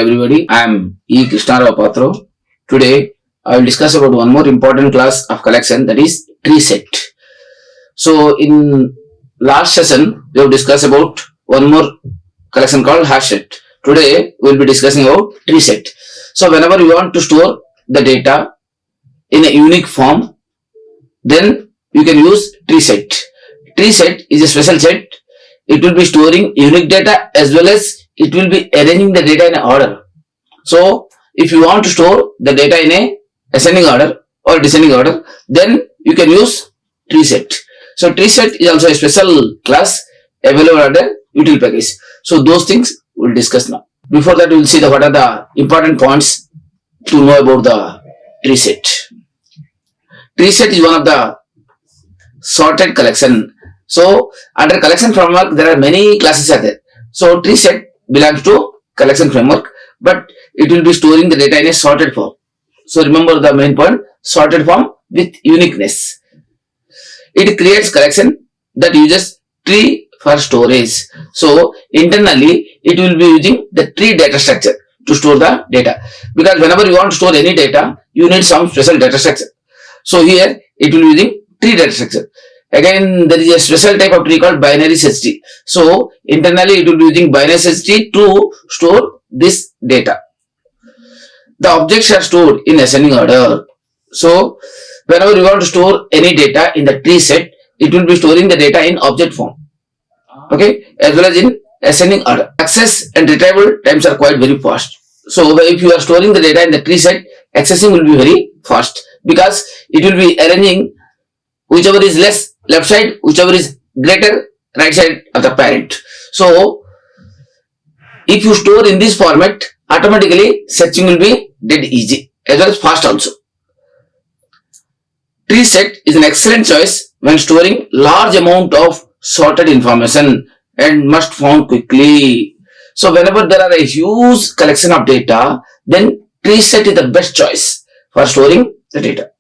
everybody. I am Krishna Rao Patro. Today I will discuss about one more important class of collection, that is TreeSet. So in last session we have discussed about one more collection called HashSet. Today we will be discussing about TreeSet. So whenever you want to store the data in a unique form, then you can use TreeSet. TreeSet is a special set. It will be storing unique data as well as it will be arranging the data in an order. So if you want to store the data in a ascending order or descending order, then you can use TreeSet. So TreeSet is also a special class available under util package. So those things we'll discuss now. Before that, we will see what are the important points to know about the TreeSet. TreeSet is one of the sorted collection. So under collection framework, there are many classes are there. So TreeSet belongs to collection framework, but it will be storing the data in a sorted form. So remember the main point, sorted form with uniqueness. It creates collection that uses tree for storage. So internally, it will be using the tree data structure to store the data. Because whenever you want to store any data, you need some special data structure. So here, it will be using tree data structure. Again, there is a special type of tree called binary search tree. So internally, it will be using binary search tree to store this data. The objects are stored in ascending order. So whenever you want to store any data in the tree set, it will be storing the data in object form. Okay, as well as in ascending order. Access and retrieval times are quite very fast. So if you are storing the data in the tree set, accessing will be very fast because it will be arranging whichever is less left side, whichever is greater right side of the parent. So if you store in this format, automatically searching will be dead easy as well as fast also. TreeSet is an excellent choice when storing large amount of sorted information and must found quickly. So whenever there are a huge collection of data, then TreeSet is the best choice for storing the data.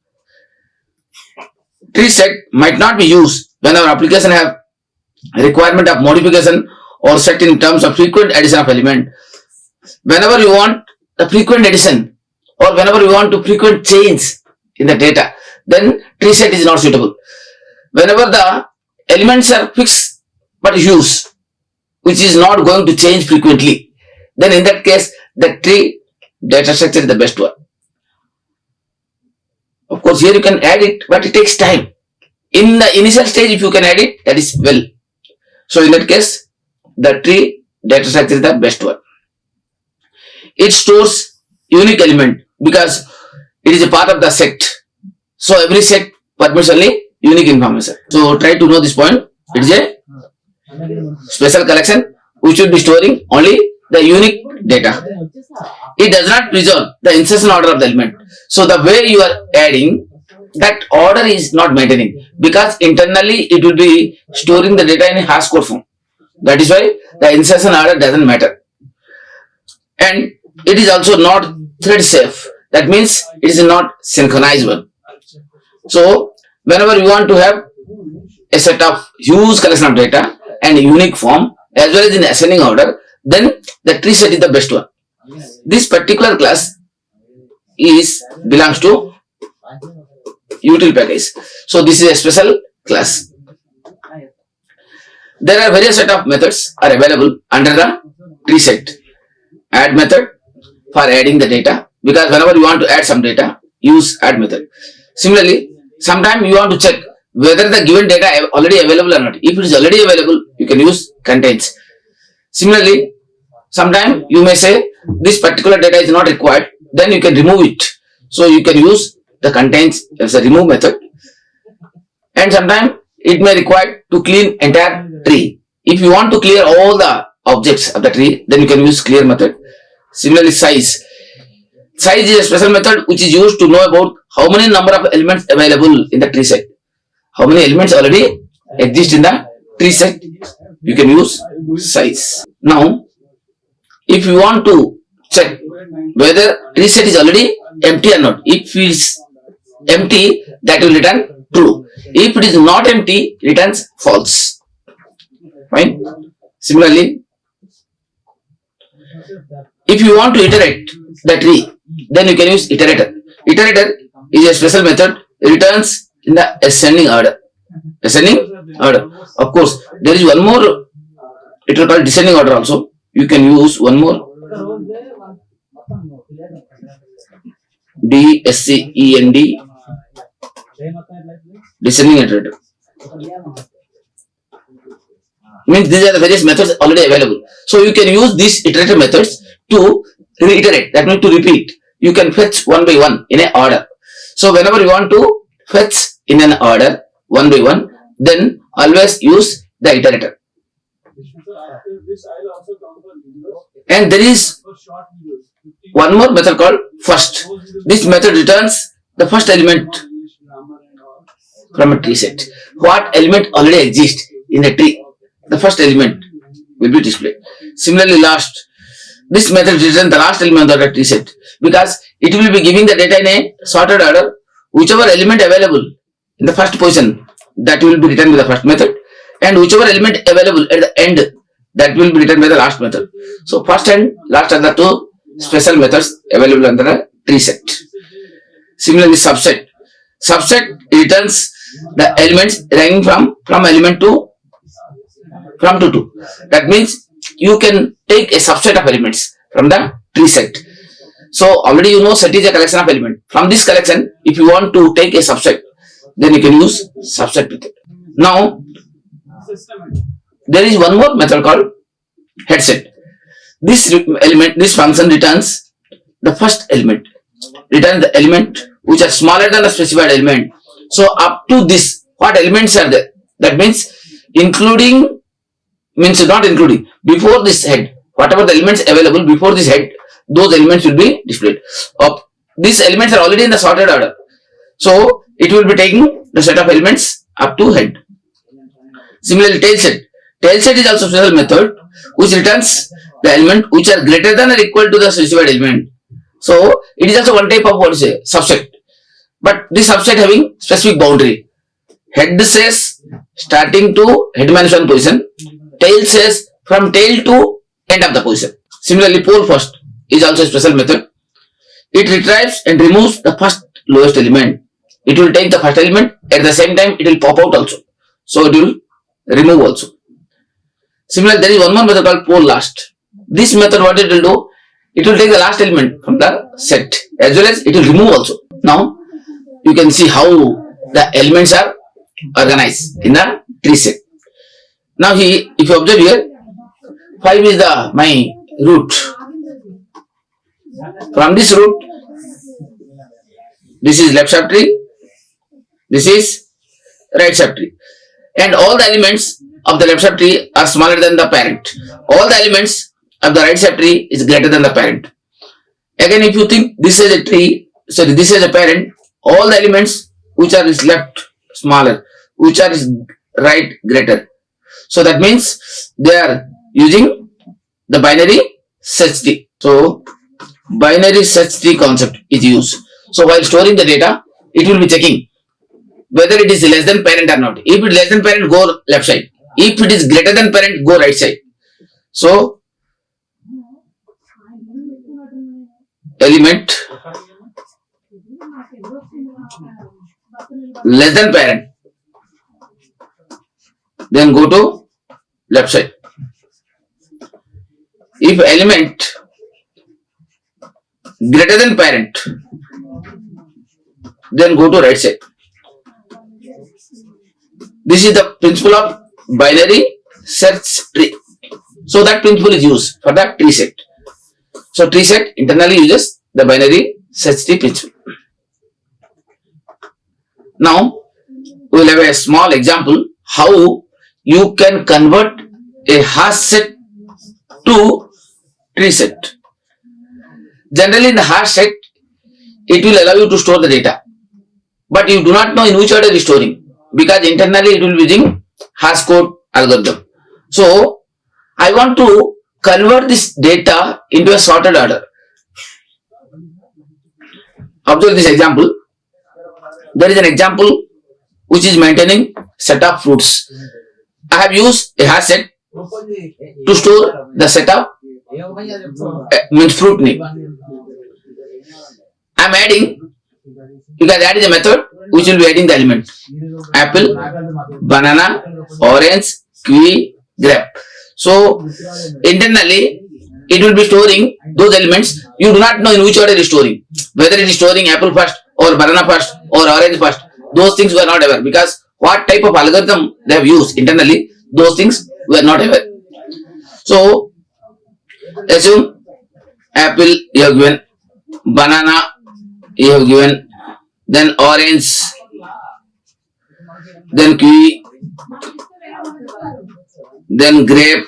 TreeSet might not be used when our application have requirement of modification or set in terms of frequent addition of element. Whenever you want a frequent addition or whenever you want to frequent change in the data, then TreeSet is not suitable. Whenever the elements are fixed but huge, which is not going to change frequently, then in that case, the tree data structure is the best one. Of course, here you can add it, but it takes time. In the initial stage, if you can add it, that is well. So in that case, the tree data structure is the best one. It stores unique element because it is a part of the set. So every set permits only unique information. So try to know this point. It is a special collection which will be storing only the unique data. It does not preserve the insertion order of the element. So the way you are adding, that order is not maintaining because internally it will be storing the data in a hash code form. That is why the insertion order doesn't matter. And it is also not thread safe. That means it is not synchronized one. So whenever you want to have a set of huge collection of data and a unique form as well as in ascending order, then the TreeSet is the best one. This particular class belongs to util package. So this is a special class. There are various set of methods are available under the TreeSet. Add method for adding the data, because whenever you want to add some data, use add method. Similarly, sometimes you want to check whether the given data is already available or not. If it is already available, you can use contains. Similarly, sometimes you may say this particular data is not required, then you can remove it. So you can use the contains as a remove method. And sometimes it may require to clean entire tree. If you want to clear all the objects of the tree, then you can use clear method. Similarly, size. Size is a special method which is used to know about how many number of elements available in the tree set. How many elements already exist in the tree set, you can use size. Now, if you want to check whether tree set is already empty or not, if it is empty, that will return true. If it is not empty, returns false. Fine. Similarly, If you want to iterate the tree, then you can use iterator. Iterator is a special method, returns in the ascending order. Ascending order. Of course, there is one more, it is called descending order also. You can use one more. DSCEND, descending iterator. Means these are the various methods already available. So you can use these iterator methods to reiterate, that means to repeat. You can fetch one by one in an order. So whenever you want to fetch in an order one by one, then always use the iterator. And there is one more method called first. This method returns the first element from a tree set. What element already exists in the tree, the first element will be displayed. Similarly, last. This method returns the last element of the tree set because it will be giving the data in a sorted order. Whichever element available in the first position, that will be written by the first method, and whichever element available at the end, that will be written by the last method. So first and last are the two special methods available under the tree set. Similarly, subset. Subset returns the elements ranging from element to 2. That means you can take a subset of elements from the tree set. So already you know set is a collection of elements. From this collection, if you want to take a subset, then you can use subset method. Now, there is one more method called headset. This function returns the first element, returns the element which are smaller than the specified element. So up to this, what elements are there? That means including, means not including, before this head, whatever the elements available before this head, those elements will be displayed. These elements are already in the sorted order. So it will be taking the set of elements up to head. Similarly, tail set. Tail set is also a special method which returns the element which are greater than or equal to the specified element. So it is also one type of what is a subset. But this subset having specific boundary. Head says starting to head minus 1 position. Tail says from tail to end of the position. Similarly, pole first is also a special method. It retrieves and removes the first lowest element. It will take the first element, at the same time it will pop out also. So it will remove also. Similarly, there is one more method called pole last. This method, what it will do, it will take the last element from the set as well as it will remove also. Now you can see how the elements are organized in the tree set. Now if you observe here, 5 is my root. From this root, this is left subtree, this is right subtree, and all the elements of the left subtree are smaller than the parent. All the elements of the right subtree is greater than the parent. Again, if you think this is a tree, sorry, this is a parent, all the elements which are is left smaller, which are is right greater. So that means they are using the binary search tree. So binary search tree concept is used. So while storing the data, it will be checking whether it is less than parent or not. If it is less than parent, go left side. If it is greater than parent, go right side. So element less than parent, then go to left side. If element greater than parent, then go to right side. This is the principle of binary search tree. So that principle is used for the tree set. So tree set internally uses the binary search tree principle. Now we will have a small example how you can convert a hash set to tree set. Generally in the hash set, it will allow you to store the data, but you do not know in which order it is storing, because internally it will be using hash code algorithm. So I want to convert this data into a sorted order. Observe this example. There is an example which is maintaining set of fruits. I have used a hash set to store the set of means fruit name. I am adding, because that is a method which will be adding the element. Apple, banana, orange, kiwi, grape. So internally it will be storing those elements. You do not know in which order it is storing. Whether it is storing apple first or banana first or orange first. Those things we are not aware, because what type of algorithm they have used internally, those things we are not aware. So assume apple you have given, banana you have given, then orange, then kiwi, then grape.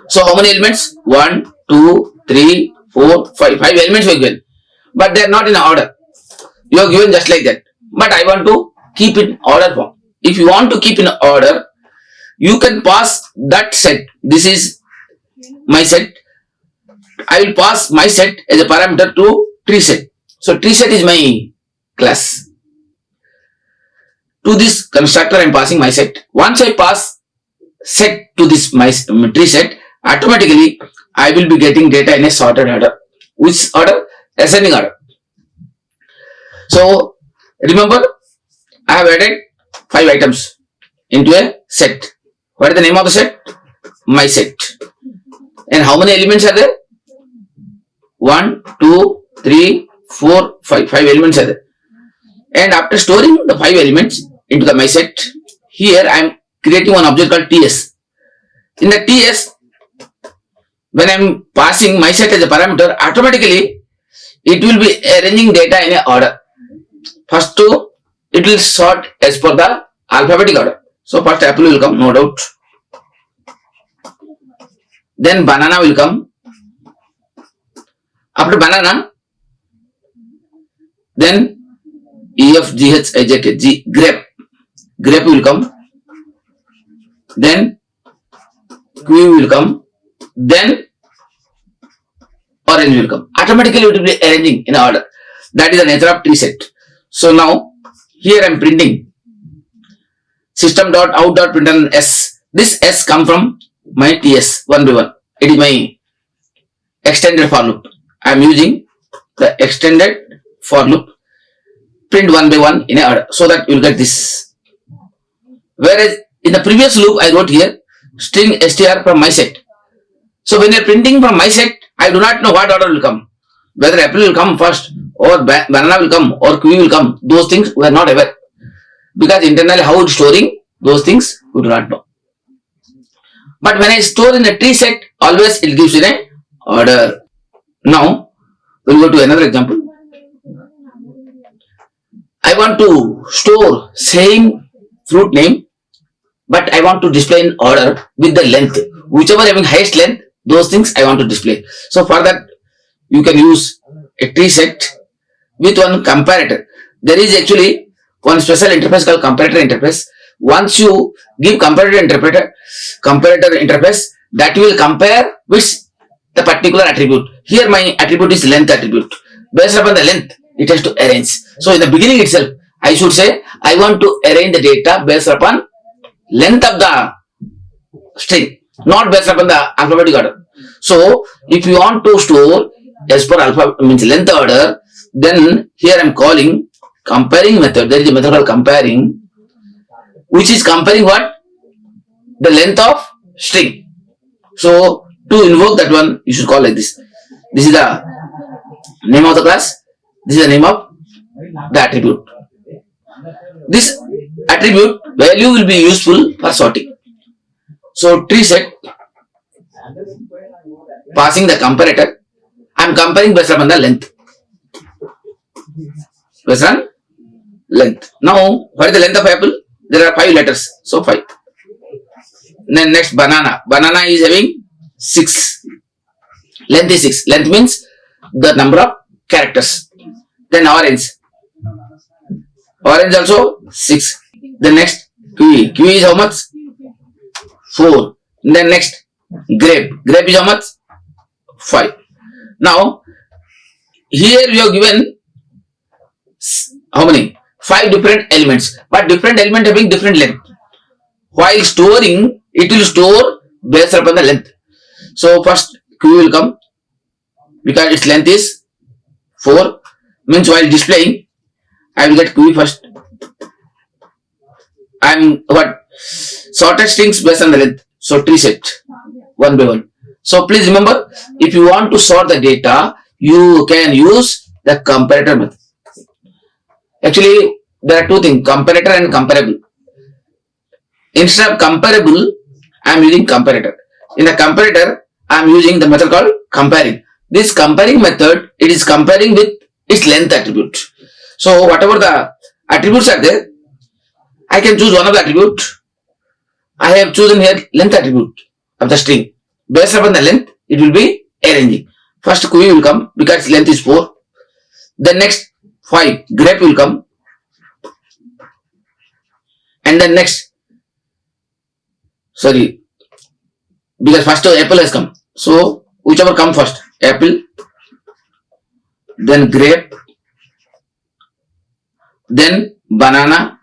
So how many elements? 1, 2, 3, 4, 5. 5 elements we have given, but they are not in order. You have given just like that. But I want to keep in order form. If you want to keep in order, you can pass that set. This is my set. I will pass my set as a parameter to TreeSet. So TreeSet is my class. To this constructor I am passing my set. Once I pass set to this my TreeSet, automatically I will be getting data in a sorted order. Which order? Ascending order. So remember, I have added 5 items into a set. What is the name of the set? My set. And how many elements are there? 1, 2, 3, 4, 5. 5 elements are there. And after storing the 5 elements into the my set, here I am creating one object called TS. In the TS, when I am passing my set as a parameter, automatically it will be arranging data in a order. First two, it will sort as per the alphabetic order. So first apple will come, no doubt. Then banana will come. After banana, then E, F, G, H, I, J, K, G, grape. Grape will come. Then kiwi will come. Then orange will come. Automatically it will be arranging in order. That is the nature of TreeSet. So now here I am printing system.out.println S. This S come from my TS one by one. It is my extended for loop. I am using the extended for loop. Print one by one in a order, so that you will get this. Whereas in the previous loop I wrote here string str from my set. So when you are printing from my set, I do not know what order will come. Whether apple will come first or banana will come or kiwi will come. Those things we are not aware. Because internally how it is storing, those things we do not know. But when I store in a TreeSet, always it gives in a order. Now we will go to another example. I want to store same fruit name, but I want to display in order with the length. Whichever having highest length, those things I want to display. So for that, you can use a TreeSet with one comparator. There is actually one special interface called comparator interface. Once you give comparator interface, that will compare with the particular attribute. Here my attribute is length attribute. Based upon the length, it has to arrange. So in the beginning itself, I should say I want to arrange the data based upon length of the string, not based upon the alphabetic order. So if you want to store as per alpha means length order, then here I am calling comparing method. There is a method called comparing, which is comparing what? The length of string. So to invoke that one, you should call like this. This is the name of the class. This is the name of the attribute. This attribute value will be useful for sorting. So TreeSet, passing the comparator, I am comparing based upon the length. Based on length. Now, what is the length of apple? There are 5 letters. So 5. Then next banana. Banana is having 6. Length is 6. Length means the number of characters. Then orange. Orange also 6. Then next kiwi. Kiwi is how much? 4. Then next grape. Grape is how much? 5. Now here we have given how many? 5 different elements, but different element having different length. While storing, it will store based upon the length. So first Q will come because its length is 4. Means while displaying, I will get Q first. I'm what? Sorted strings based on the length. So TreeSet one by one. So please remember, if you want to sort the data, you can use the comparator method. Actually, there are two things, comparator and comparable. Instead of comparable, I am using comparator. In the comparator, I am using the method called comparing. This comparing method, it is comparing with its length attribute. So whatever the attributes are there, I can choose one of the attribute. I have chosen here length attribute of the string. Based upon the length, it will be arranging. First Q will come because its length is 4. Then next 5 grep will come. And then next, because first apple has come. So whichever come first, apple, then grape, then banana,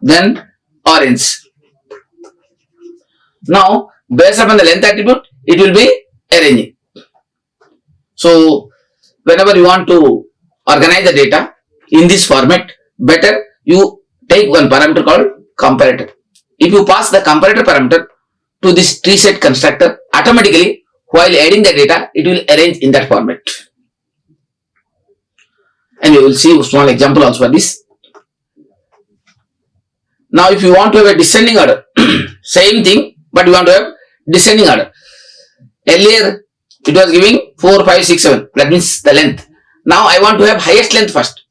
then orange. Now, based upon the length attribute, it will be arranging. So, whenever you want to organize the data in this format, better you take one parameter called comparator. If you pass the comparator parameter to this TreeSet constructor, automatically while adding the data, it will arrange in that format. And you will see a small example also for this. Now, if you want to have a descending order, same thing, but you want to have descending order. Earlier, it was giving 4, 5, 6, 7. That means the length. Now, I want to have highest length first.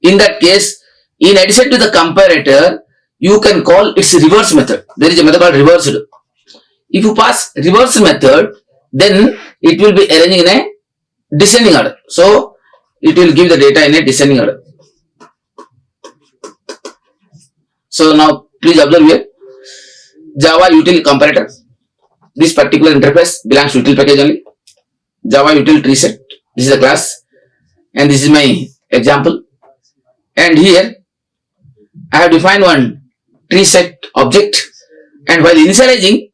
In that case, in addition to the comparator, you can call its reverse method. There is a method called reversed. If you pass reverse method, then it will be arranging in a descending order. So, it will give the data in a descending order. So, now please observe here. Java util comparator. This particular interface belongs to util package only. Java util TreeSet. This is the class. And this is my example. And here, I have defined one TreeSet object. And while initializing,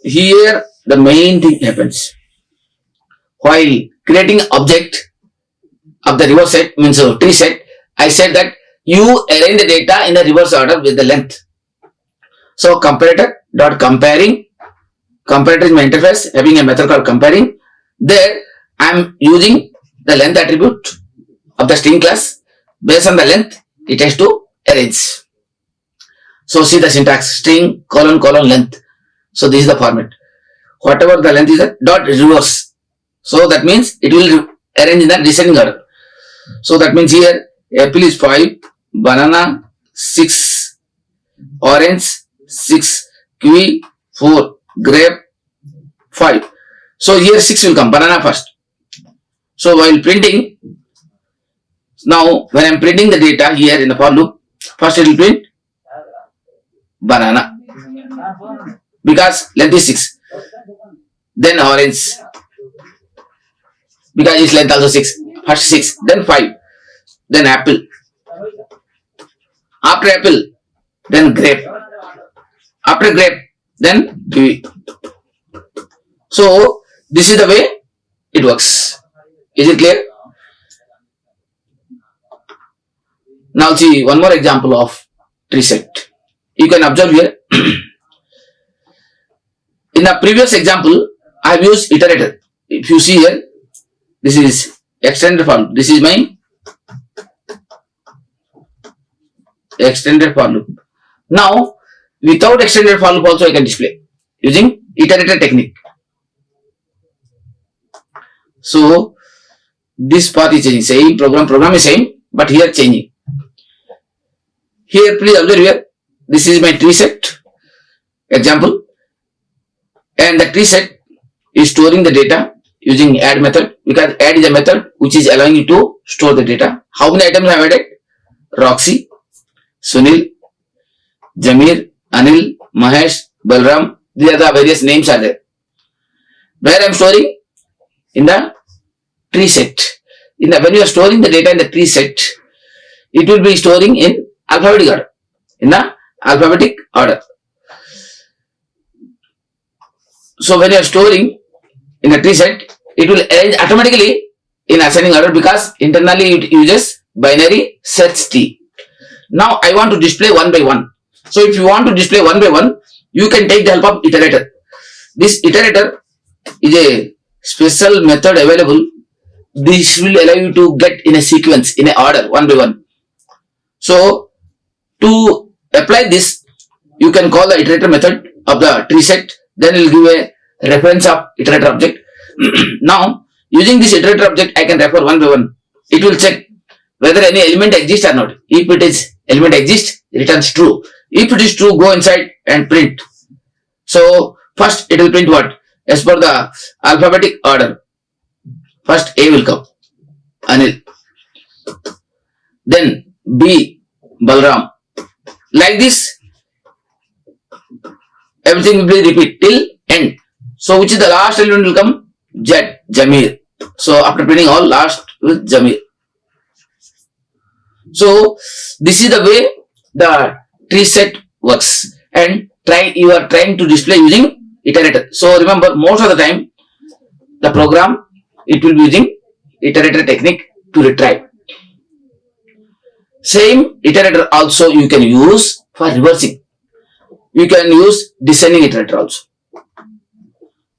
here the main thing happens. While creating object of the reverse set, means TreeSet, I said that you arrange the data in the reverse order with the length. So comparator dot comparing. Comparator is my interface having a method called comparing. There I am using the length attribute of the string class. Based on the length, it has to arrange. So see the syntax, string colon length. So this is the format. Whatever the length is, dot reverse. So that means it will arrange in the descending order. So that means here apple is 5, banana 6, orange 6, kiwi 4, grape 5. So here 6 will come, banana first. So while printing, now when I am printing the data here in the for loop, first it will print banana because length is 6. Then orange because its length also 6. First 6, then 5, then apple. After apple, then grape. After grape, then kiwi. So this is the way it works. Is it clear? Now see one more example of TreeSet. You can observe here. In the previous example, I have used iterator. If you see here, this is extended for loop. This is my extended for loop. Now, without extended for loop also I can display using iterator technique. So, this path is changing. Same program is same, but here changing. Here, please observe here. This is my TreeSet example, and the TreeSet is storing the data using add method, because add is a method which is allowing you to store the data. How many items I have added? Roxy, Sunil, Jamir, Anil, Mahesh, Balram. These are the various names are there. Where I am storing? In the TreeSet. When you are storing the data in the TreeSet, it will be storing in alphabetical order. In the alphabetic order. So when you are storing in a tree set, it will arrange automatically in ascending order because internally it uses binary search tree. Now I want to display one by one. So if you want to display one by one, you can take the help of iterator. This iterator is a special method available. This will allow you to get in a sequence, in a order, one by one. So to apply this, you can call the iterator method of the tree set. Then it will give a reference of iterator object. Now using this iterator object, I can refer one by one. It will check whether any element exists or not. If it is element exists, it returns true. If it is true, go inside and print. So first it will print what? As per the alphabetic order. First A will come, Anil. Then B, Balram. Like this, everything will be repeat till end. So which is the last element will come? Z, Jamir. So after printing all, last with Jamir. So this is the way the tree set works, and you are trying to display using iterator. So remember, most of the time the program it will be using iterator technique to retrieve. Same iterator also you can use for reversing. You can use descending iterator also.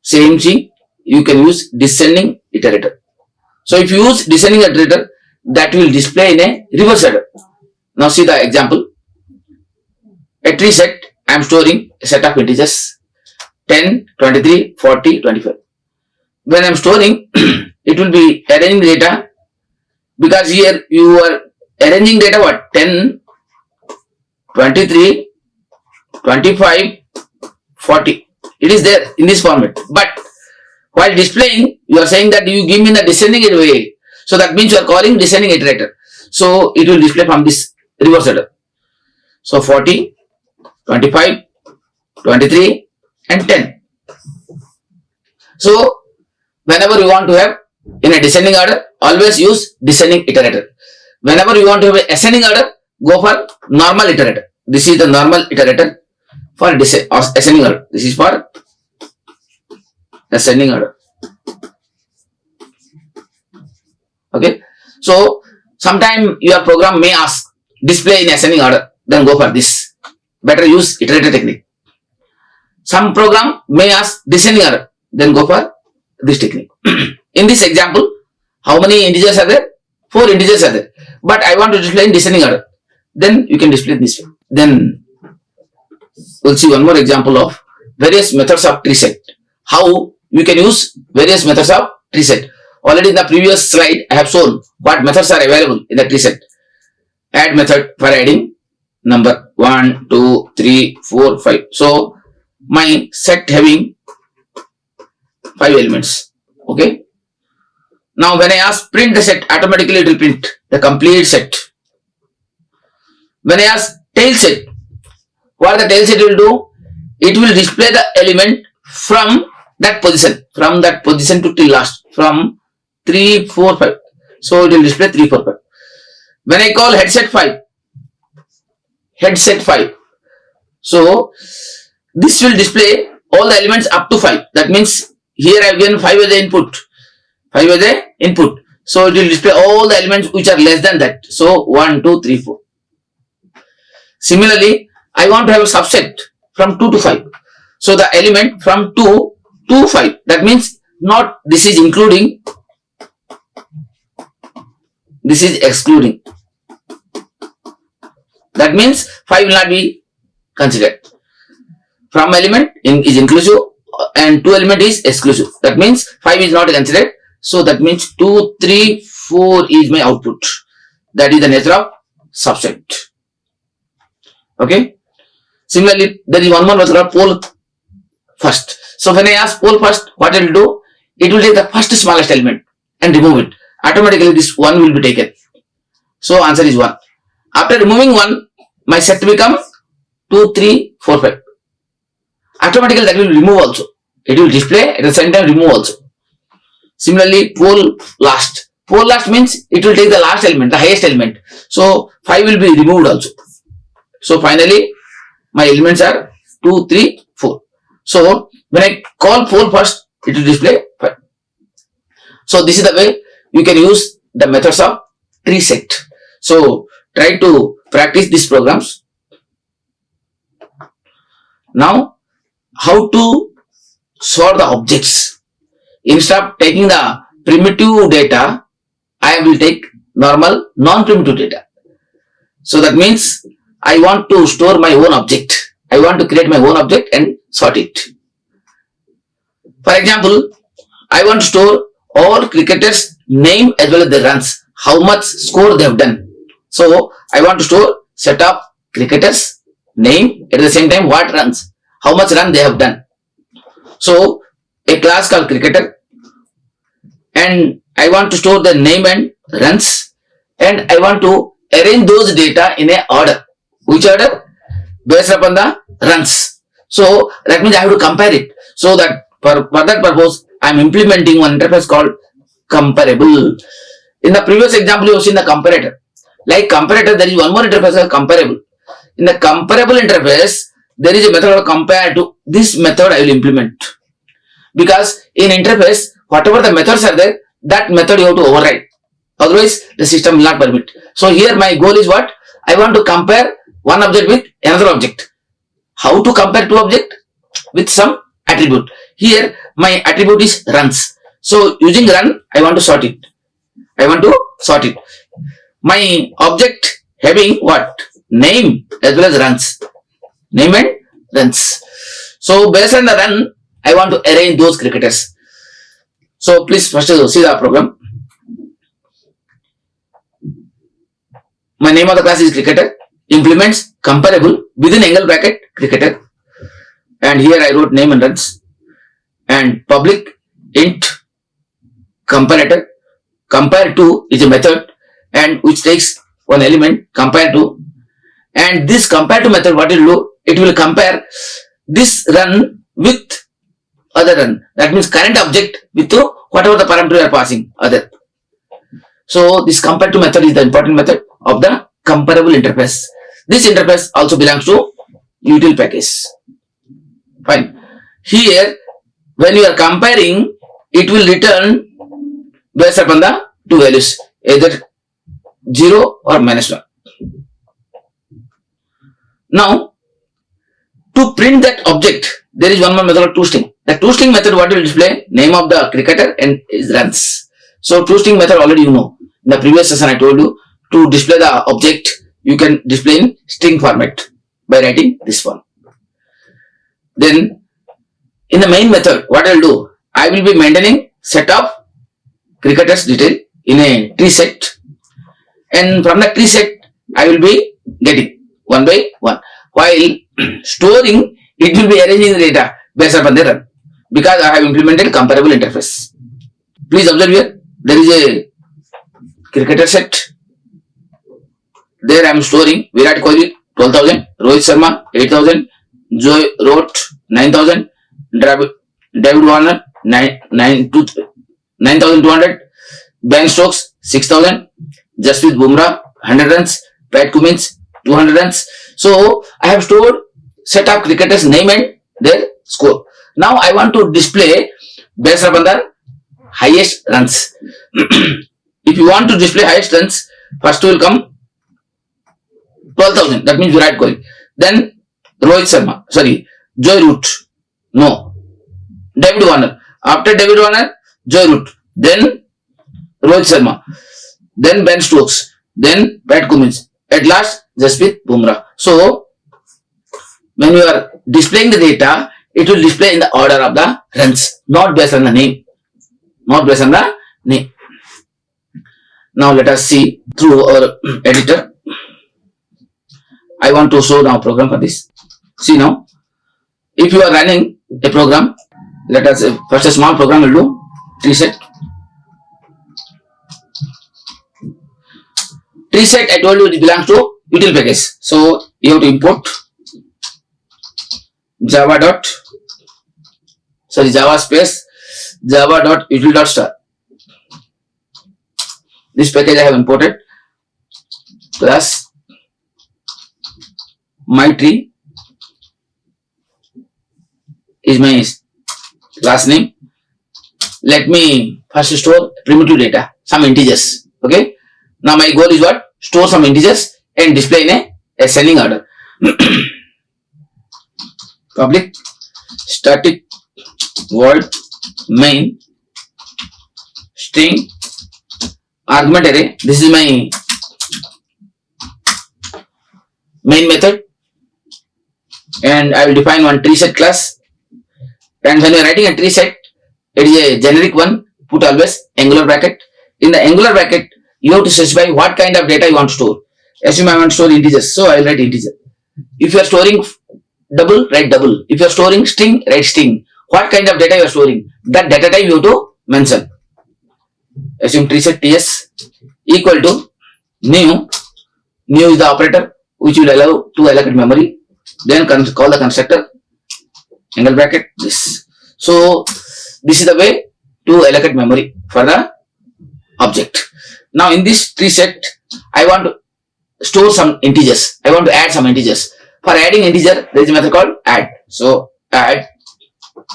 Same thing, you can use descending iterator. So if you use descending iterator, that will display in a reverse order. Now see the example. A tree set, I am storing a set of integers 10, 23, 40, 25. When I am storing, it will be arranging data, because here you are arranging data what? 10, 23, 25, 40. It is there in this format. But while displaying, you are saying that you give me the descending way. So that means you are calling descending iterator. So it will display from this reverse order. So 40, 25, 23 and 10. So whenever you want to have in a descending order, always use descending iterator. Whenever you want to have a ascending order, go for normal iterator. This is the normal iterator for ascending order. This is for ascending order. Okay. So sometime your program may ask display in ascending order, then go for this. Better use iterator technique. Some program may ask descending order, then go for this technique. In this example, how many integers are there? 4 integers are there. But I want to display in descending order. Then you can display this way. Then we'll see one more example of various methods of tree set. How you can use various methods of tree set. Already in the previous slide, I have shown what methods are available in the tree set. Add method for adding number 1, 2, 3, 4, 5. So my set having 5 elements. Okay. Now when I ask print the set, automatically it will print the complete set. When I ask tail set, what the tail set will do? It will display the element from that position to till last, from 3, 4, 5. So it will display 3, 4, 5. When I call headset 5, so this will display all the elements up to 5. That means here I have given 5 as the input. So it will display all the elements which are less than that. So 1, 2, 3, 4. Similarly, I want to have a subset from 2 to 5. So the element from 2 to 5. That means not this is including, this is excluding. That means 5 will not be considered. From element is inclusive and 2 element is exclusive. That means 5 is not considered. So that means 2, 3, 4 is my output. That is the nature of subset. Okay. Similarly, there is one more method of poll first. So when I ask poll first, what it will do? It will take the first smallest element and remove it. Automatically this 1 will be taken. So answer is 1. After removing 1, my set become 2, 3, 4, 5. Automatically that will remove also. It will display at the same time remove also. Similarly, poll last. Poll last means it will take the last element, the highest element. So 5 will be removed also. So finally, My elements are 2, 3, 4. So when I call 4 first, it will display 5. So this is the way you can use the methods of TreeSet. So try to practice these programs. Now, how to sort the objects? Instead of taking the primitive data, I will take normal non-primitive data. So that means I want to store my own object. I want to create my own object and sort it. For example, I want to store all cricketers' name as well as the runs, how much score they have done. So I want to store set of cricketers' name, at the same time what runs, how much run they have done. So a class called cricketer, and I want to store the name and runs, and I want to arrange those data in a order. Which order? Based upon the runs. So that means I have to compare it. So that for that purpose, I am implementing one interface called comparable. In the previous example, you have seen the comparator. Like comparator, there is one more interface called comparable. In the comparable interface, there is a method called compare to. This method I will implement. Because in interface, whatever the methods are there, that method you have to override. Otherwise, the system will not permit. So here my goal is what? I want to compare one object with another object. How to compare two objects? With some attribute. Here my attribute is runs. So using run, I want to sort it. My object having what? Name as well as runs. Name and runs. So based on the run, I want to arrange those cricketers. So please first see the program. My name of the class is cricketer. Implements comparable within angle bracket cricketer. And here I wrote name and runs. And public int comparator. Compare to is a method and which takes one element compare to. And this compare to method, what it will do? It will compare this run with other run. That means current object with whatever the parameter you are passing other. So this compare to method is the important method of the comparable interface. This interface also belongs to util package. Fine. Here, when you are comparing, it will return based upon the two values, either 0 or -1. Now, to print that object, there is one more method of toString. The toString method, what will display? Name of the cricketer and his runs. So toString method already you know. In the previous session I told you to display the object, you can display in string format by writing this one. Then in the main method, what I will do? I will be maintaining set of cricketers detail in a TreeSet, and from the TreeSet I will be getting one by one. While storing, it will be arranging the data based upon the run, because I have implemented comparable interface. Please observe here, there is a cricketer set. There I am storing Virat Kohli 12,000, Rohit Sharma 8,000, Joy Root 9,000, David Warner 9,200, Ben Stokes 6,000, Jasprit Bumrah 100 runs, Pat Cummins 200 runs. So I have stored set of cricketers' name and their score. Now I want to display based upon the highest runs. If you want to display highest runs, first will come 12,000. That means Virat Kohli. Then Rohit Sharma. Sorry, Joy Root. No. David Warner. After David Warner, Joy Root. Then Rohit Sharma. Then Ben Stokes. Then Pat Cummins. At last, Jasprit Bumrah. So when you are displaying the data, it will display in the order of the runs, not based on the name. Not based on the name. Now let us see through our editor. I want to show now program for this. See now, if you are running a program, let us first a small program will do. TreeSet. TreeSet I told you it belongs to util package. So you have to import java space java.util.star. This package I have imported plus my tree is my class name. Let me first store primitive data, some integers. Okay. Now my goal is what? Store some integers and display in a ascending order. Public static void main string argument array. This is my main method, and I will define one TreeSet class. And when you are writing a TreeSet, it is a generic one. Put always angular bracket. In the angular bracket, you have to specify what kind of data you want to store. Assume I want to store integers, so I will write integer. If you are storing double, write double. If you are storing string, write string. What kind of data you are storing? That data type you have to mention. Assume TreeSet TS equal to new. New is the operator which will allow to allocate memory. Then call the constructor angle bracket this. So this is the way to allocate memory for the object. Now in this TreeSet, I want to store some integers. I want to add some integers. For adding integer, there is a method called add. So add.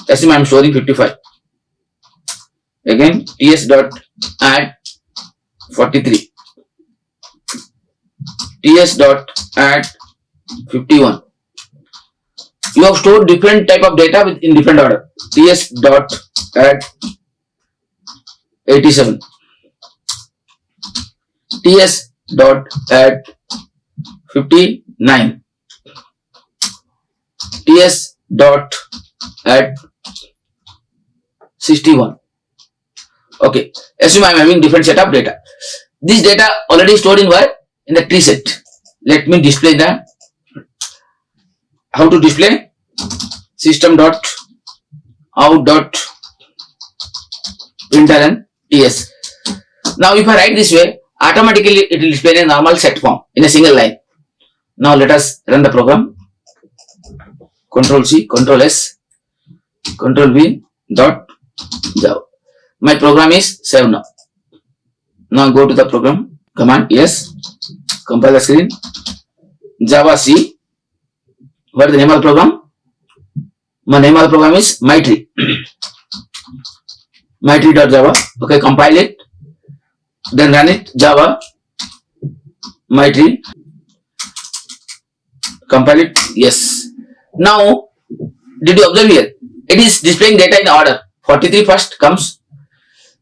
Assume I am storing 55. Again ts dot add 43. ts dot add 51. You have stored different type of data in different order. ts dot add 87. ts dot add 59. ts dot add 61. Okay, assume I am having different set of data. This data already stored in where? In the TreeSet. Let me display the how to display system dot out dot println ts. Now if I write this way, automatically it will display in a normal set form in a single line. Now let us run the program. Control C, Control S, Control V dot Java. My program is saved now. Now go to the program. Command yes. Compile the screen. Java C. What is the name of the program? My name of the program is mytree. mytree.java. Okay, compile it. Then run it. Java mytree. Compile it. Yes. Now, did you observe here? It is displaying data in order. 43 first comes,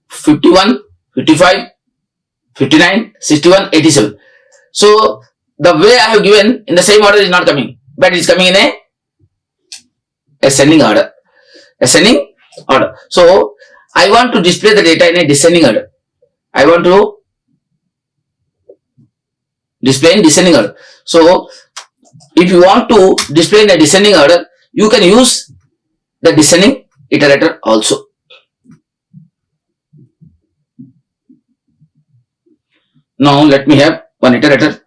51, 55, 59, 61, 87. So, the way I have given in the same order is not coming, but it is coming in a ascending order. Ascending order. So, I want to display the data in a descending order. I want to display in descending order. So, if you want to display in a descending order, you can use the descending iterator also. Now let me have one iterator.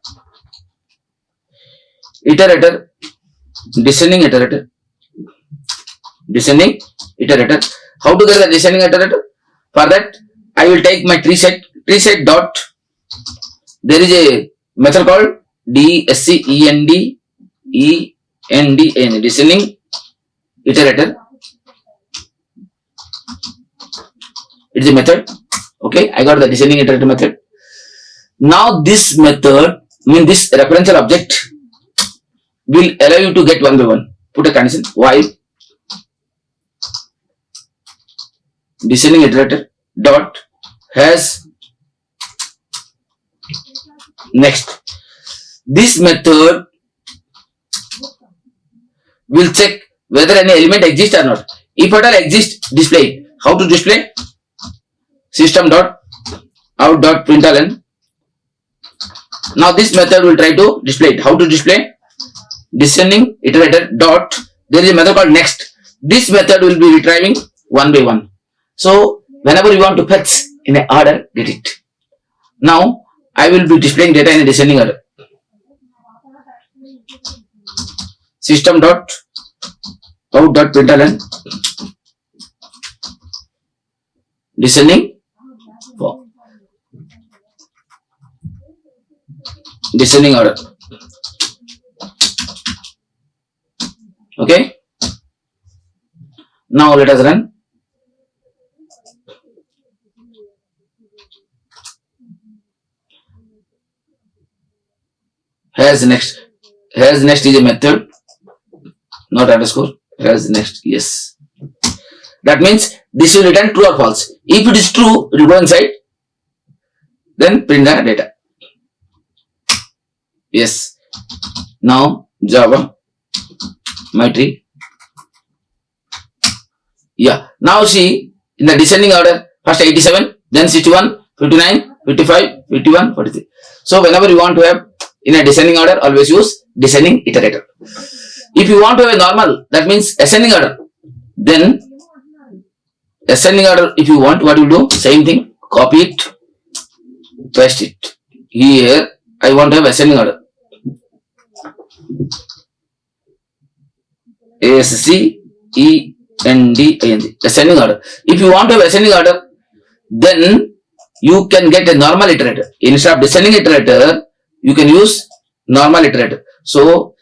Iterator, descending iterator. Descending iterator. How to get the descending iterator? For that, I will take my TreeSet. TreeSet dot. There is a method called descending descending iterator. It is a method. Okay, I got the descending iterator method. Now this method, this referential object will allow you to get one by one. Put a condition while descending iterator dot has next. This method will check whether any element exists or not. If at all exists, display it. How to display? System dot out dot println. Now this method will try to display it. How to display? Descending iterator dot. There is a method called next. This method will be retrieving one by one. So whenever you want to fetch in a order, get it. Now I will be displaying data in a descending order. System dot out dot println descending form. Descending order. Okay. Now let us run. Has next. Has next is a method, not underscore. Has next. Yes. That means this will return true or false. If it is true, it will go inside. Then print the data. Yes. Now Java, my tree. Yeah. Now see in the descending order, first 87, then 61, 59, 55, 51, 43. So whenever you want to have in a descending order, always use descending iterator. If you want to have a normal, that means ascending order, then ascending order, if you want, what you do? Same thing, copy it, paste it. Here, I want to have ascending order. ASCENDING, ascending order. If you want to have ascending order, then you can get a normal iterator. Instead of descending iterator, you can use normal iterator. So,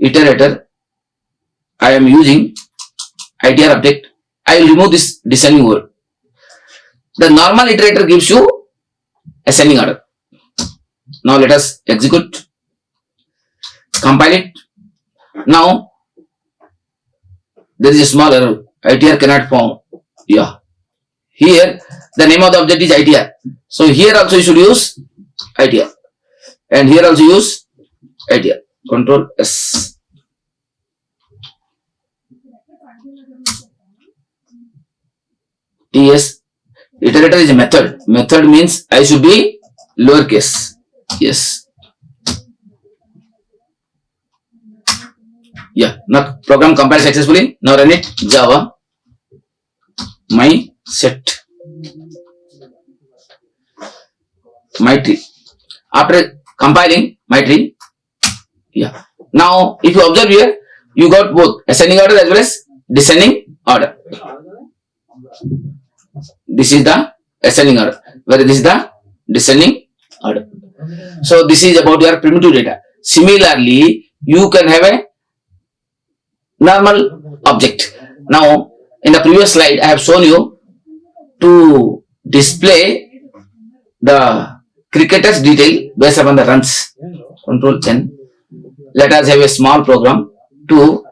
iterator, I am using ITR object. I will remove this descending word. The normal iterator gives you ascending order. Now let us execute, compile it. Now there is a small error. ITR cannot form. Yeah. Here the name of the object is ITR. So here also you should use ITR. And here also use ITR. Control S. TS. Iterator is a method. Method means I should be lowercase. Yes. Yeah. Now program compiled successfully. Now run it. Java. My set. My tree. After compiling my tree. Yeah. Now if you observe here, you got both ascending order as well as descending order. This is the ascending order, where this is the descending order. So this is about your primitive data. Similarly, you can have a normal object. Now, in the previous slide, I have shown you to display the cricketer's detail based upon the runs. Control N. Let us have a small program to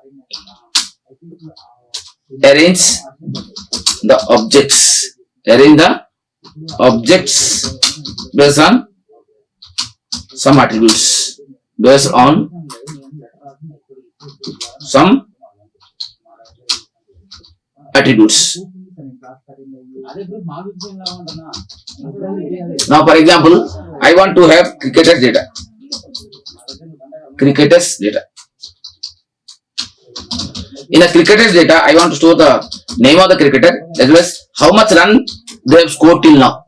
arrange the objects. Arrange the objects based on some attributes. Based on some attributes. Now, for example, I want to have cricketers data. Cricketers data. In a cricketers data, I want to store the name of the cricketer as well as how much run they have scored till now.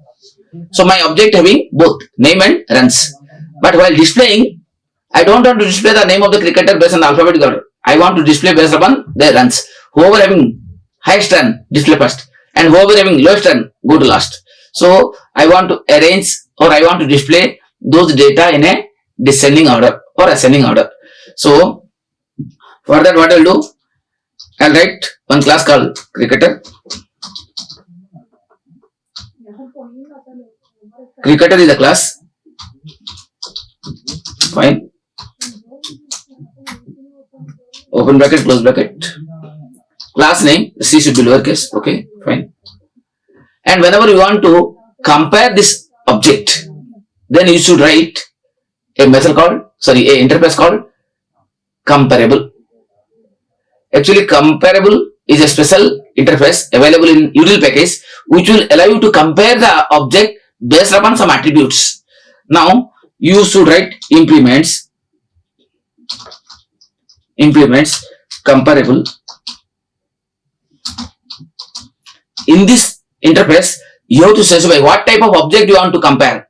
So my object having both name and runs. But while displaying, I don't want to display the name of the cricketer based on the alphabetical order. I want to display based upon their runs. Whoever having highest run, display first. And whoever having lowest run, go to last. So I want to arrange or I want to display those data in a descending order or ascending order. So for that, what I will do? I'll write one class called cricketer. Cricketer is a class. Fine. Open bracket, close bracket. Class name, C should be lowercase. Okay, fine. And whenever you want to compare this object, then you should write a method called, a interface called comparable. Actually, comparable is a special interface available in util package which will allow you to compare the object based upon some attributes. Now, you should write implements comparable. In this interface, you have to specify what type of object you want to compare.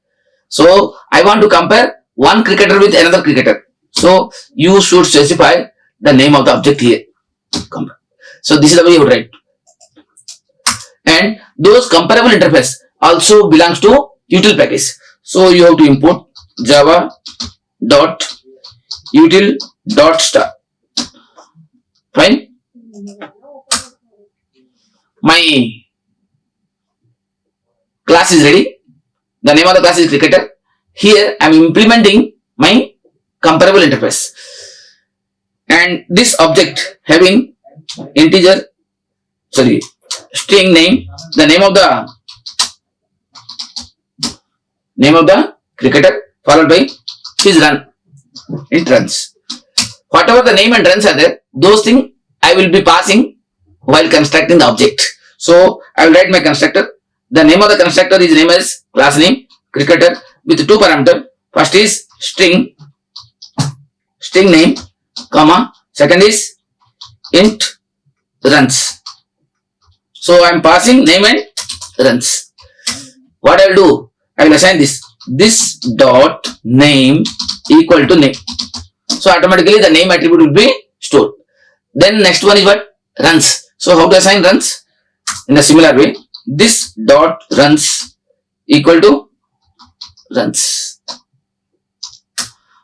So, I want to compare one cricketer with another cricketer. So, you should specify the name of the object here. So this is the way you would write. And those comparable interface also belongs to util package. So you have to import java dot util dot star. Fine. my class is ready. The name of the class is cricketer. Here I am implementing my comparable interface. And this object having integer, string name, the name of the cricketer followed by his run. It runs. Whatever the name and runs are there, those things I will be passing while constructing the object. So I will write my constructor. The name of the constructor is named as class name cricketer with two parameters. First is string name, comma. Second is int runs. So I am passing name and runs. What I will do? I will assign this dot name equal to name. So automatically the name attribute will be stored. Then next one is what? Runs. So how to assign runs? In a similar way, this dot runs equal to runs.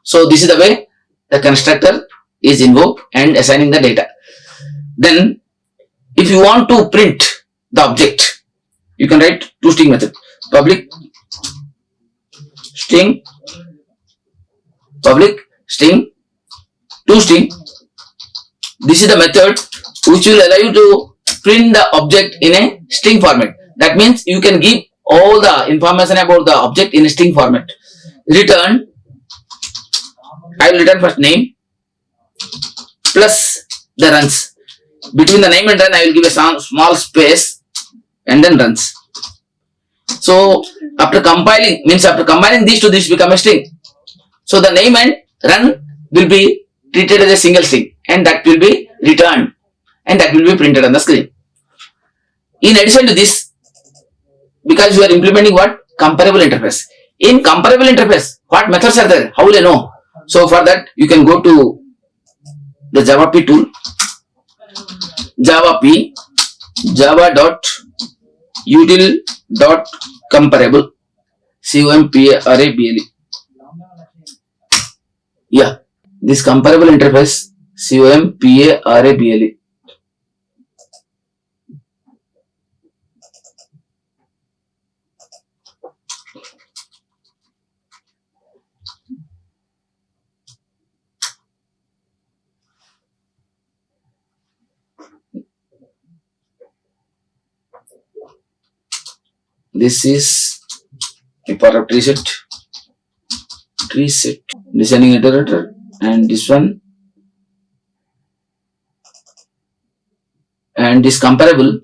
So this is the way the constructor is invoked and assigning the data. Then if you want to print the object, you can write toString method. Public string toString. This is the method which will allow you to print the object in a string format. That means you can give all the information about the object in a string format. Return, I will return first name plus the runs. Between the name and run I will give a small space and then runs. So after compiling these to this become a string. So the name and run will be treated as a single string and that will be returned and that will be printed on the screen. In addition to this, because you are implementing what? Comparable interface. In comparable interface, what methods are there? How will I know? So for that you can go to the Java P tool, java.util.comparable, comparable. Yeah, this comparable interface, comparable. This is a part of TreeSet, designing iterator, and this one, and this comparable.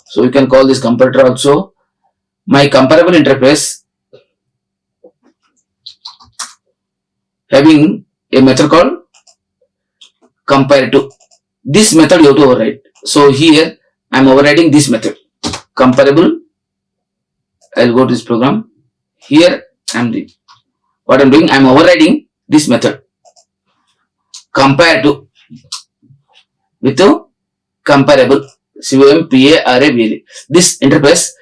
So you can call this comparator also. My comparable interface having a method called compare to. This method you have to override. So here I am overriding this method comparable. I will go to this program. Here I am doing what I am doing. I am overriding this method compare to with a comparable, comparable. This interface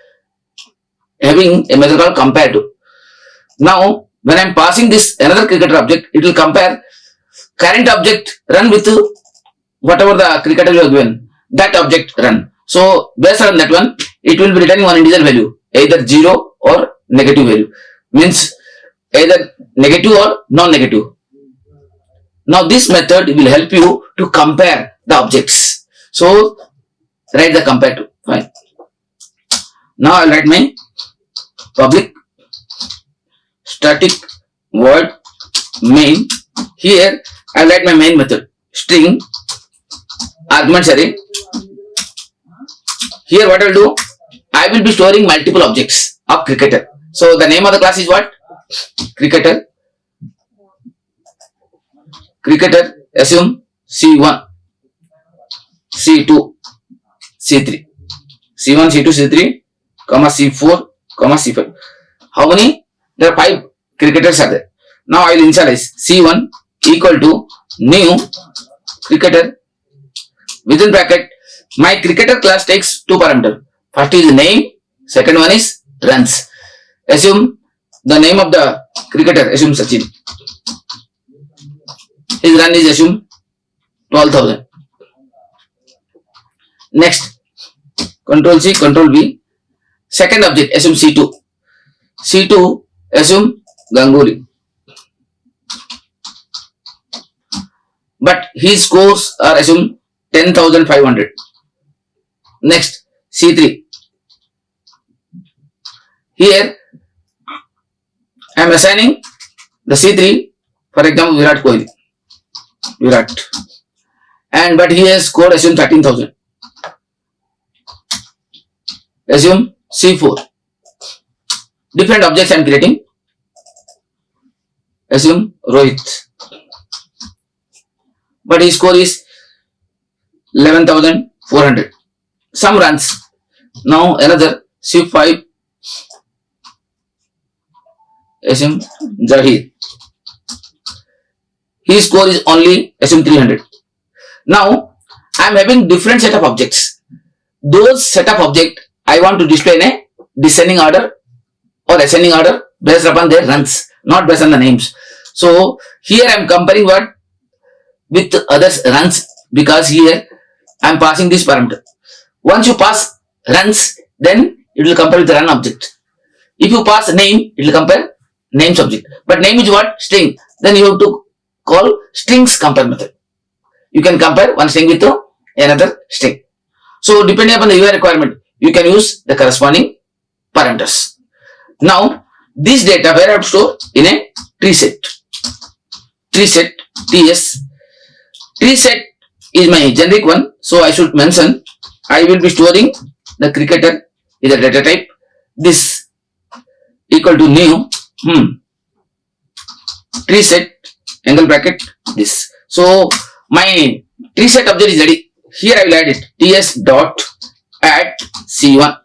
having a method called compare to. Now when I am passing this another cricketer object, it will compare current object run with whatever the cricketer you have given, that object run. So based on that one, it will be returning one integer value, either 0 or negative value. Means either negative or non-negative. Now this method will help you to compare the objects. So write the compare to. Fine. Now I will write my public static void main. Here I will write my main method string arguments array. Here what I will do, I will be storing multiple objects of cricketer. So the name of the class is what? Cricketer. Assume C1, C2, C3, C1, C2, C3, C4, C5. How many? There are 5 cricketers are there. Now I will initialize C1 equal to new cricketer. Within bracket, my cricketer class takes 2 parameters. First is name, second one is runs. Assume the name of the cricketer, assume Sachin. His run is assume 12,000. Next, Control C, Control V. Second object, assume C2. C2, assume Ganguly. But his scores are assumed 10,500. Next, C3. Here, I am assigning the C3, for example, Virat Kohli. Virat. And but he has scored assume 13,000. Assume C4. Different objects I am creating. Assume Rohit. But his score is 11,400. Some runs. Now another C5. Assume Zahir. His score is only assume 300. Now I am having different set of objects. Those set of objects I want to display in a descending order or ascending order based upon their runs, not based on the names. So here I am comparing what with others runs, because here I am passing this parameter. Once you pass runs, then it will compare with the run object. If you pass name, it will compare names object. But name is what? String. Then you have to call strings compare method. You can compare one string with another string. So depending upon the UI requirement, you can use the corresponding parameters. Now this data where I have to store in a TreeSet. TreeSet TS. TreeSet is my generic one, so I should mention I will be storing the cricketer is a data type. This equal to new TreeSet angle bracket this. So my TreeSet object is ready. Here I will add it ts dot add c1.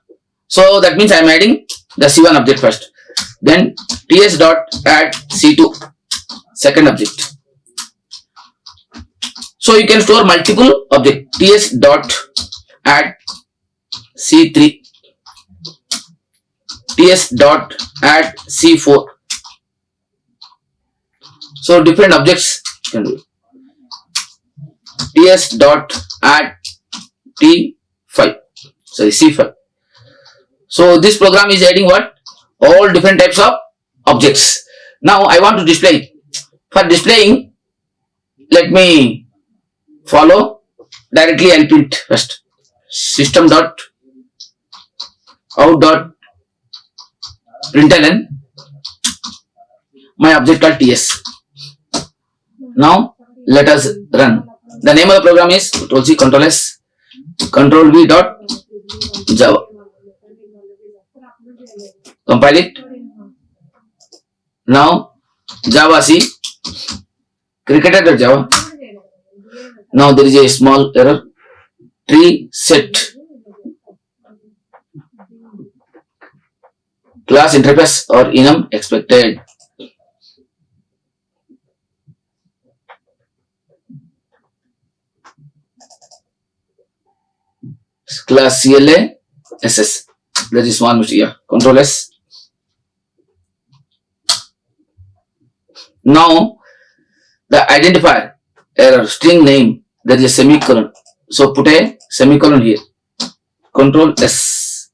So that means I am adding the c1 object first. Then ts dot add c2 second object. So you can store multiple objects. ts dot add c3, ts dot add c4. So different objects you can do. ts dot add t5, sorry c5. So this program is adding what? All different types of objects. Now I want to display it. For displaying, let me follow directly. I'll print first system dot out dot println my object called ts. Now let us run. The name of the program is Control C, Control S, Control V dot Java. Compile it. Now Java C cricketer.java. Now there is a small error. TreeSet class interface or enum expected. Class CLA SS. That is one mistake. Yeah. Control S. Now the identifier error string name, there is a semicolon. So put a semicolon here. Control S.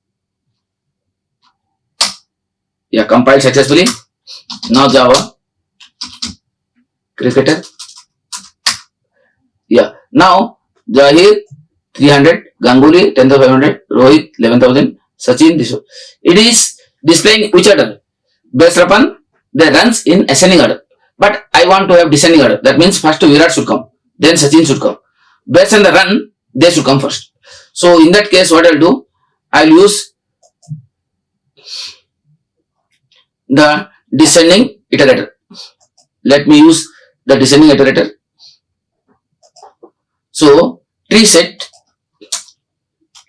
Yeah, compiled successfully. Now Java cricketer. Yeah. Now Zahir 300, Ganguly 10,500, Rohit 11,000, Sachin this one. It is displaying which order? Based upon the runs in ascending order. But I want to have descending order. That means first Virat should come, then Sachin should come. Based on the run, they should come first. So in that case, what I'll do? I'll use the descending iterator. Let me use the descending iterator. So TreeSet,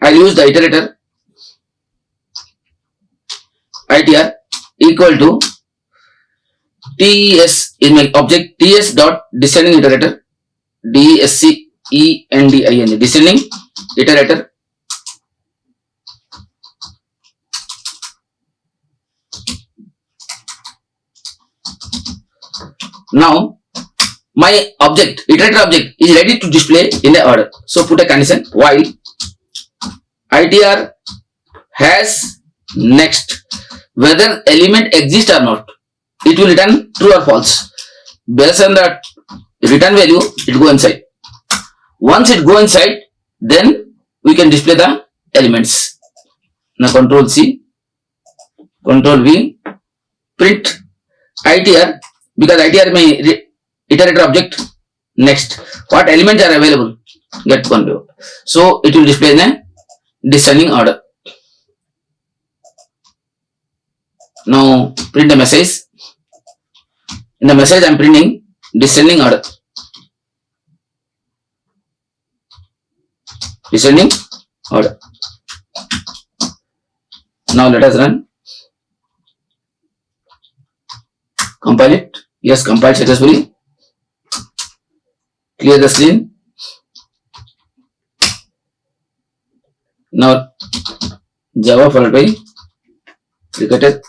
I'll use the iterator itr equal to ts is my object ts dot descending iterator descending descending iterator. Now my object, iterator object is ready to display in the order. So put a condition while ITR has next, whether element exists or not, it will return true or false. Based on the return value, it go inside. Once it go inside, then we can display the elements. Now control C, control V, print ITR, because ITR may iterator object next. What elements are available? Get one view. So it will display in a descending order. Now print the message. In the message I am printing descending order. Descending order. Now let us run. Compile it. Yes, compiled successfully. Clear the screen. Now Java followed by cricket.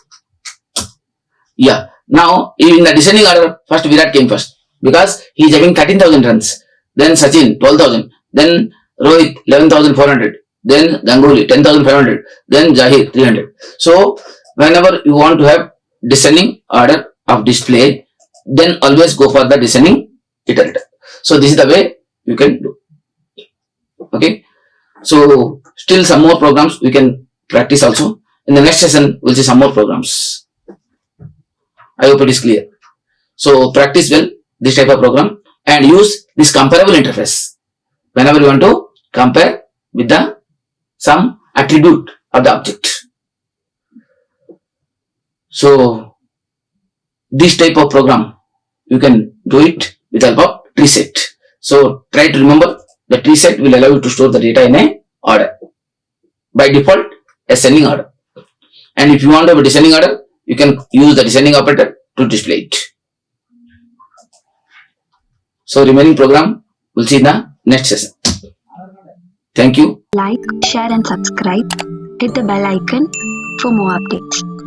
Yeah. Now in the descending order, first Virat came first because he is having 13,000 runs. Then Sachin 12,000. Then Rohit 11,400. Then Ganguly 10,500. Then Jahir 300. So whenever you want to have descending order of display, then always go for the descending iterator. So this is the way you can do. Okay. So still some more programs we can practice also. In the next session we'll see some more programs. I hope it is clear. So practice well this type of program and use this comparable interface whenever you want to compare with the some attribute of the object. So this type of program you can do it with the help of TreeSet. So try to remember the TreeSet will allow you to store the data in a order. By default, ascending order. And if you want to have a descending order, you can use the descending operator to display it. So remaining program we'll see in the next session. Thank you. Like, share and subscribe. Hit the bell icon for more updates.